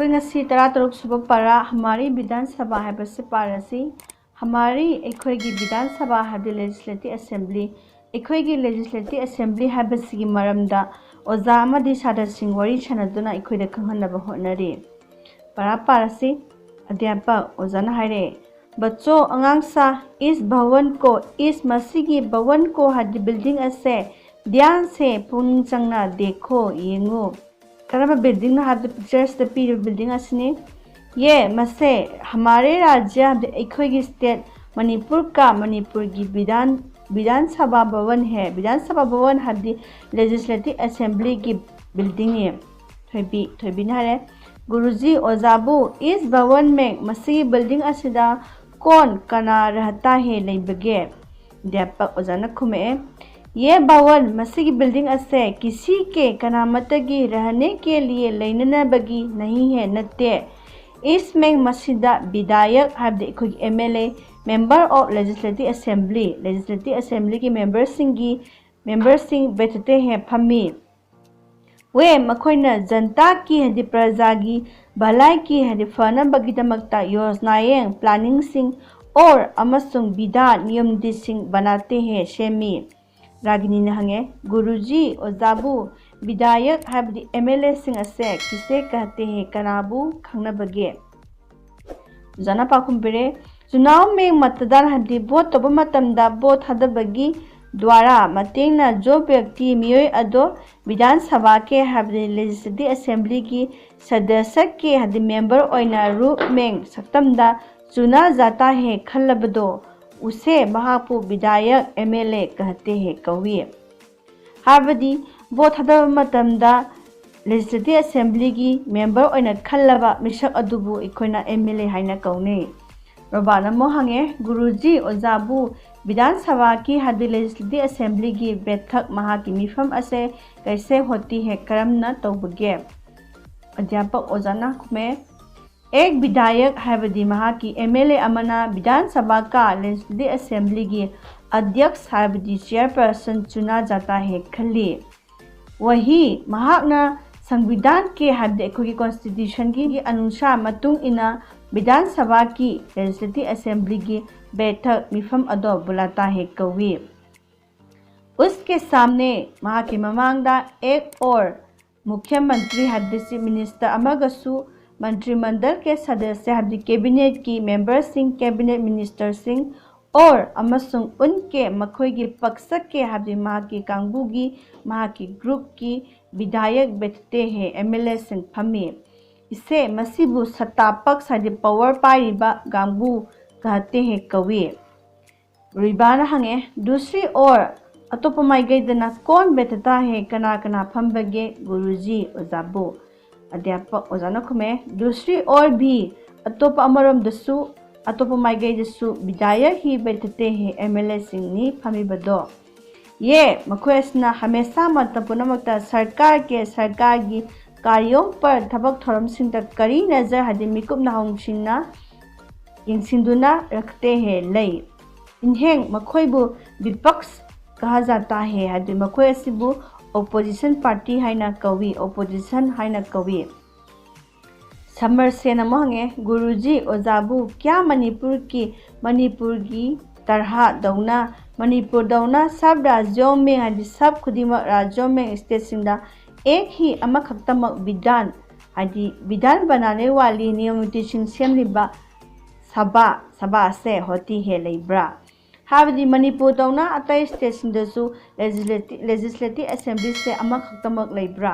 अखोई तरा तरुक सुब पारा हमारी विधानसभा है से पारसी हमारी अखोई विधानसभा है लेजिस्लेटिव असेंबली अखोई लेजिस्लेटिव असेंबली है मरमदा ओजा सादा सिंह वरी सनदुना अखोई खंगहनब होटनरी पारा पारसी अध्यापक ओजाना हायरे बच्चों अंगांसा इस भवन को इस मसीगी भवन को हद बिल्डिंग असे ध्यान से पुनिंग चंगना देखो येंगो करम बिल्डिंग ना हद पिक्चर्स द पी बिल्डिंग असने ये मसे हमारे राज्य अखोई स्टेट मणिपुर का मणिपुर की विधानसभा भवन है। विधानसभा भवन हद लेजिस्लेटिव असेंबली की बिल्डिंग है। थोबी नारे गुरुजी ओजाबू इस भवन में मसी बिल्डिंग असिदा कौन कना रहता है लेबगे अध्यापक ओजाना खुमे ये भवन मसी बिल्डिंग असे किसी के कनामतगी रहने के लिए लेननबगी नहीं है नत्ते इसमें मसीदा विधायक हबदे खुद MLA member of legislative assembly के मेंबर सिंह बैठते हैं फमी वे मखोइना जनता की हदि प्रजा की भलाई की हदि फनबगीदमकता योजनाएं प्लानिंग सिंह और अमसुंग विधा नियम सिंह बनाते हैं शेमी रागिनी ने हंगे गुरुजी ओजाबू विधायक हबदि एमएलए सिंह असे किसे कहते हैं कनाबू खंगनबगे जना पाखुमबेरे चुनाव में मतदान हदि वोट तब मतमदा वोट हदबगी द्वारा मतेंगना जो व्यक्ति मियोय अदो विधानसभा के हबदि लेजिस्लेटिव असेंबली की सदस्य के हदि मेंबर ओइना रूप में सत्तमदा चुना जाता है खलबदो उसे महापु विधायक एमएलए कहते हैं कवि हाबदी वोट हदब मतमदा लेजिस्लेटिव असेंबली की मेंबर ओइना खलबा मिसक अदुबु इखोइना एमएलए हाइना कौने रोबाना मोहंगे गुरुजी ओजाबू विधानसभा की हद लेजिस्लेटिव असेंबली की बैठक महा की मिफम असे कैसे होती है करमना तौबगे अध्यापक ओजाना में एक विधायक है महा की एमएलए अमना विधानसभा का लेजिस्लेटिव असेंबली की अध्यक्ष है चेयरपर्सन चुना जाता है खली वही महाना संविधान के हद की कॉन्स्टिट्यूशन की अनुसार मतुंग इना विधानसभा की लेजिस्लेटिव असेंबली की बैठक मिफम अदो बुलाता है कवि उसके सामने महा की ममांगदा एक और मुख्यमंत्री हदसी मिनिस्टर अमगसु मंत्रिमंडल के सदस्य हद कैबिनेट की member Singh cabinet minister Singh और अमसुंग उनके मखोई की पक्ष के हद महा की कांगू की महा की ग्रुप की विधायक बैठते हैं एमएलए सिंह फमी इसे मसीबू सत्तापक सादे पावर पाइबा गांगू कहते हैं कवि रिबाना हंगे दूसरी ओर अतोप माइगैदना कौन बैठता है कना कना फंबगे गुरुजी ओजाबू अध्यापक ओजाना खुमे दूसरी ओर भी अतोप अमरम दसु अतोप माइगैदसु विधायक ही बैठते हैं एमएलए सिंह नी फमीबदो ये मखोयसना हमेशा मतपुनमकता सरकार की कार्यों पर थबक थोरमसिंग तक कड़ी नजर हदि मिकुप नाहोंगसिंगना यंगसिंदुना रखते हैं लई इन्हें मखोइबु विपक्ष कहा जाता है हदि मखोयसिबु ओपोजिशन पार्टी हाइना कवि ओपोजिशन हाइना कवि समरसेन महंगे गुरुजी ओजाबू क्या मणिपुर की तरह दौना मणिपुर दौना सब राज्यों में हदि सब खुदिमक राज्यों में स्टेट सिंदा एक ही अमखक्तमक विधान बनाने वाली नियमित सेमलिबा सभा से होती है लेब्रा हाबदी मणिपुर दौना अतई स्टेट सिंदसु लेजिस्लेटिव असेंबली से अमखक्तमक लेब्रा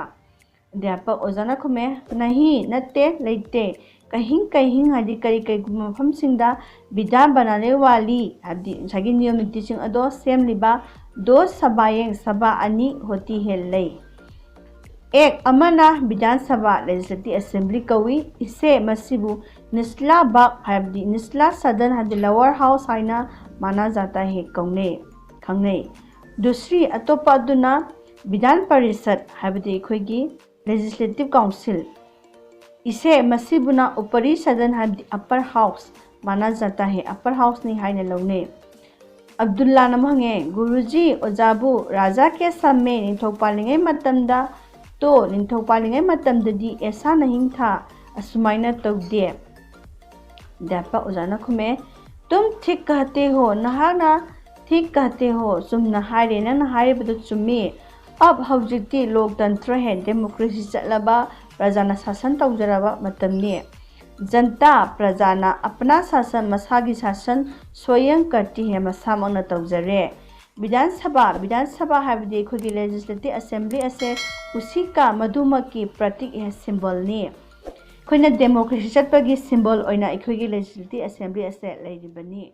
अध्यापक ओजाना खुमे नहीं नत्ते लेते कहीं हदि कई मफम सिंदा विधान बनाने वाली हदि सगी नियमित सिंह अदो सेमलिबा दो सभा अनी होती है ले एक अमना विधानसभा लेजिस्लेटिव असेंबली कवि इसे मसीबू निचला बाग हबदी निचला सदन हदि लोअर हाउस हाइना माना जाता है खंगने दूसरी अतोप अदुना विधान परिषद हबदी खोगी लेजिस्लेटिव काउंसिल इसे मसीबुना ऊपरी सदन हबदी अपर हाउस माना जाता है अपर हाउस नहीं हाइना लौने अब्दुल्ला नमहंगे गुरुजी ओजाबू राजा के समय निथौपालिंगे मतमदा तो निथौपालिंगे मतमददी ऐसा नहीं था असुमाइना तौदे अध्यापक ओजाना खुमे तुम ठीक कहते हो नहाना ठीक कहते हो चुमना हारे नंगना हारिबदु चुम्मी अब हौजिकती लोकतंत्र है डेमोक्रेसी चलबा प्रजाना शासन तौजरबा मतमनी जनता प्रजाना अपना शासन मसागी शासन स्वयं करती है मसामना तौजरे विधानसभा है खुगी लेजिस्लेटिव असेंबली असे उसी का मधुमक की प्रतीक है सिंबल ने खुना डेमोक्रेसी चटपगी सिंबल ओइना खुगी लेजिस्लेटिव असेंबली असे लेरिबनी।